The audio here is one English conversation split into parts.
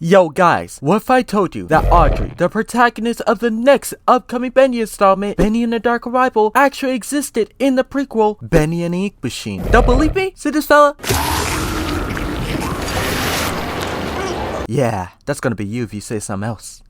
Yo guys, what if I told you that Audrey, the protagonist of the next upcoming Bendy installment, Bendy and the Dark Arrival, actually existed in the prequel, Bendy and the Ink Machine? Don't believe me? See this fella? Yeah, that's gonna be you if you say something else.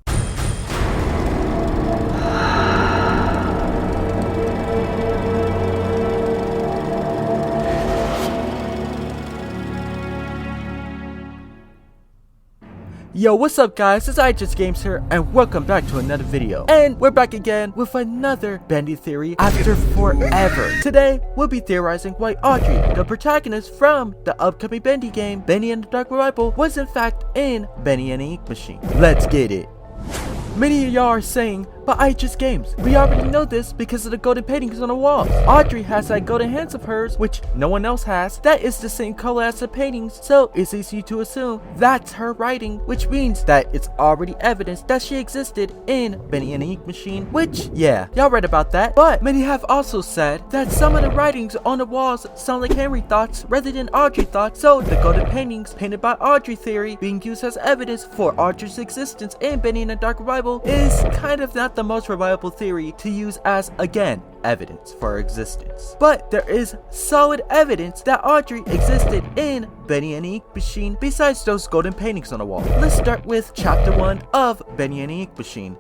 Yo, what's up guys, it's IHSGames here, and welcome back to another video. And we're back again with another Bendy theory after forever. Today, we'll be theorizing why Audrey, the protagonist from the upcoming Bendy game, Bendy and the Dark Arrival, was in fact in Bendy and the Ink Machine. Let's get it. Many of y'all are saying, but IHSGames, we already know this because of the golden paintings on the walls. Audrey has that golden hands of hers, which no one else has, that is the same color as the paintings, so it's easy to assume that's her writing, which means that it's already evidence that she existed in Bendy and the Ink Machine, which, yeah, y'all read about that. But many have also said that some of the writings on the walls sound like Henry thoughts rather than Audrey thoughts, so the golden paintings painted by Audrey theory being used as evidence for Audrey's existence in Bendy and the Dark Arrival is kind of not the most reliable theory to use as, again, evidence for her existence. But there is solid evidence that Audrey existed in Bendy and the Ink Machine besides those golden paintings on the wall. Let's start with chapter 1 of Bendy and the Ink Machine.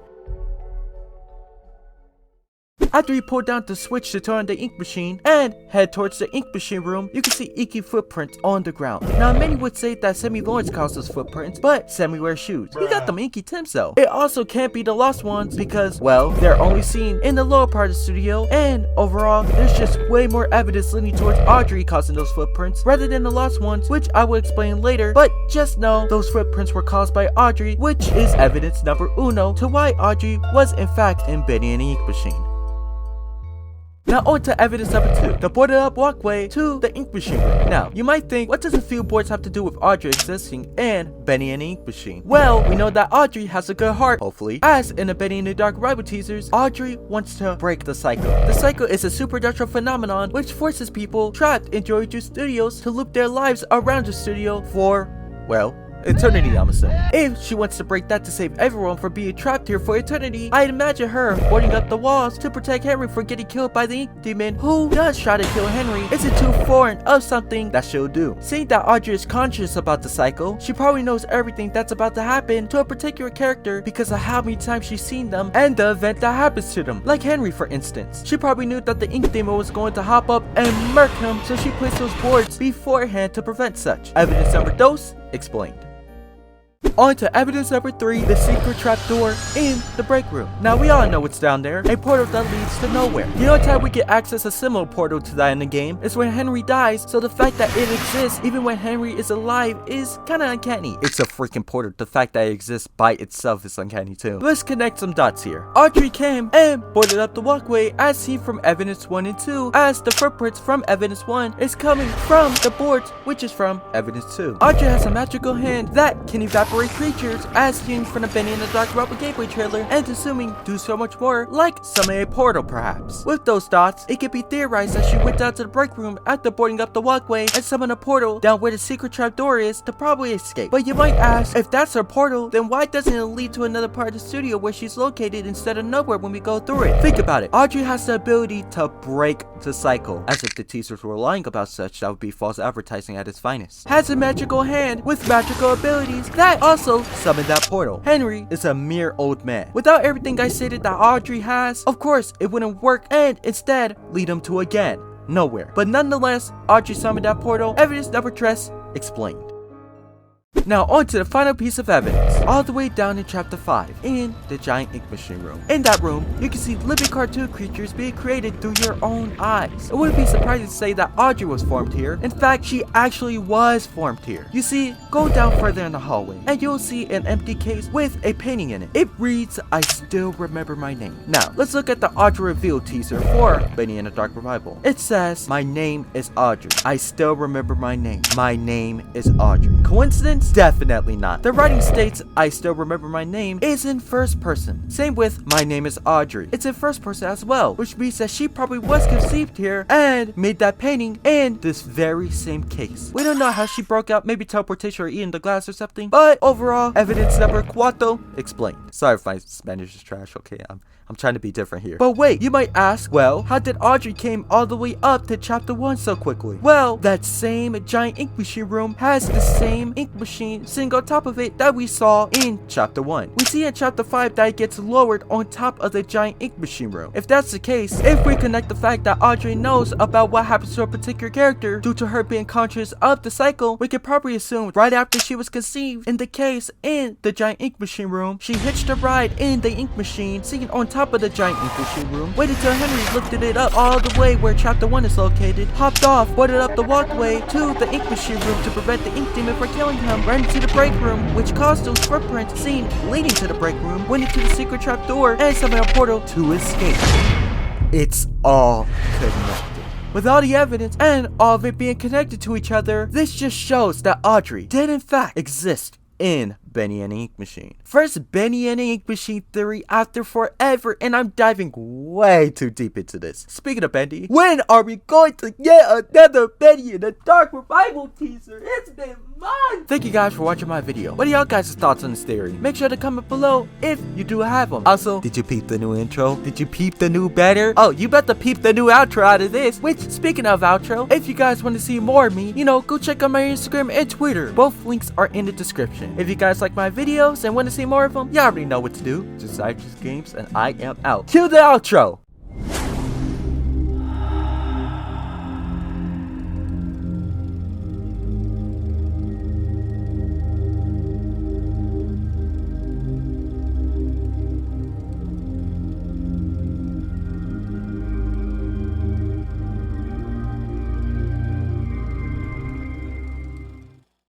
After you pull down the switch to turn on the ink machine and head towards the ink machine room, you can see inky footprints on the ground. Now, many would say that Sammy Lawrence caused those footprints, but Sammy wears shoes. He got them inky Tims though. It also can't be the lost ones because, well, they're only seen in the lower part of the studio, and overall, there's just way more evidence leaning towards Audrey causing those footprints rather than the lost ones, which I will explain later, but just know those footprints were caused by Audrey, which is evidence number uno to why Audrey was in fact in Bendy and the Ink Machine. Now on to evidence number 2, the boarded up walkway to the ink machine room. Now, you might think, what does a few boards have to do with Audrey existing in Bendy and the Ink Machine? Well, we know that Audrey has a good heart, hopefully. As in the Bendy and the Dark Arrival teasers, Audrey wants to break the cycle. The cycle is a supernatural phenomenon which forces people trapped in Joy Studios to loop their lives around the studio for, well, eternity, I'm assuming. If she wants to break that to save everyone from being trapped here for eternity, I'd imagine her boarding up the walls to protect Henry from getting killed by the ink demon who does try to kill Henry isn't too foreign of something that she'll do. Seeing that Audrey is conscious about the cycle, she probably knows everything that's about to happen to a particular character because of how many times she's seen them and the event that happens to them. Like Henry, for instance. She probably knew that the ink demon was going to hop up and murk him, so she placed those boards beforehand to prevent such. Evidence number 2 explained. On to evidence number 3, the secret trapdoor in the break room. Now, we all know what's down there, a portal that leads to nowhere. The only time we get access a similar portal to that in the game is when Henry dies, so the fact that it exists even when Henry is alive is kinda uncanny. It's a freaking portal, the fact that it exists by itself is uncanny too. Let's connect some dots here. Audrey came and boarded up the walkway as seen from evidence 1 and 2, as the footprints from evidence 1 is coming from the boards, which is from evidence 2. Audrey has a magical hand that can evaporate creatures as seen from the Bendy and the Dark Arrival gameplay trailer, and assuming do so much more, like summon a portal perhaps. With those dots, it can be theorized that she went down to the break room after boarding up the walkway and summoned a portal down where the secret trapdoor is to probably escape. But you might ask, if that's her portal, then why doesn't it lead to another part of the studio where she's located instead of nowhere when we go through it? Think about it. Audrey has the ability to break the cycle, as if the teasers were lying about such. That would be false advertising at its finest. Has a magical hand with magical abilities that also summon that portal. Henry is a mere old man. Without everything I stated that Audrey has, of course it wouldn't work and instead lead him to again nowhere. But nonetheless, Audrey summoned that portal. Evidence number 3 explained. Now on to the final piece of evidence, all the way down in chapter 5, in the giant ink machine room. In that room, you can see living cartoon creatures being created through your own eyes. It wouldn't be surprising to say that Audrey was formed here. In fact, she actually was formed here. You see, go down further in the hallway, and you'll see an empty case with a painting in it. It reads, "I still remember my name." Now, let's look at the Audrey reveal teaser for Bendy and the Dark Arrival. It says, "My name is Audrey. I still remember my name. My name is Audrey." Coincidence? evidence? Definitely not. The writing states, "I still remember my name," is in first person. Same with "My name is Audrey." It's in first person as well, which means that she probably was conceived here and made that painting in this very same case. We don't know how she broke out, maybe teleportation or eating the glass or something, but overall, evidence number cuatro explained. Sorry if my Spanish is trash, okay? I'm trying to be different here. But wait, you might ask, well, how did Audrey came all the way up to chapter 1 so quickly? Well, that same giant ink machine room has the same ink machine sitting on top of it that we saw in chapter 1. We see in chapter 5 that it gets lowered on top of the giant ink machine room. If that's the case, if we connect the fact that Audrey knows about what happens to a particular character due to her being conscious of the cycle, we could probably assume right after she was conceived in the case in the giant ink machine room, she hitched a ride in the ink machine sitting on top of the giant ink machine room, waited till Henry lifted it up all the way where chapter 1 is located, hopped off, boarded up the walkway to the ink machine room to prevent the ink demon from killing him, ran into the break room, which caused those footprints seen leading to the break room, went into the secret trap door, and summoned a portal to escape. It's all connected. With all the evidence and all of it being connected to each other, this just shows that Audrey did in fact exist in Bendy and the Ink Machine. First Bendy and the Ink Machine theory after forever, and I'm diving way too deep into this. Speaking of Bendy, when are we going to get another Bendy in the Dark Revival teaser? It's been months! Thank you guys for watching my video. What are y'all guys' thoughts on this theory? Make sure to comment below if you do have them. Also, did you peep the new intro? Did you peep the new banner? Oh, you better peep the new outro out of this. Which, speaking of outro, if you guys want to see more of me, go check out my Instagram and Twitter. Both links are in the description. If you guys like my videos and want to see more of them, you already know what to do. Just IHSGames, and I am out. Cue the outro!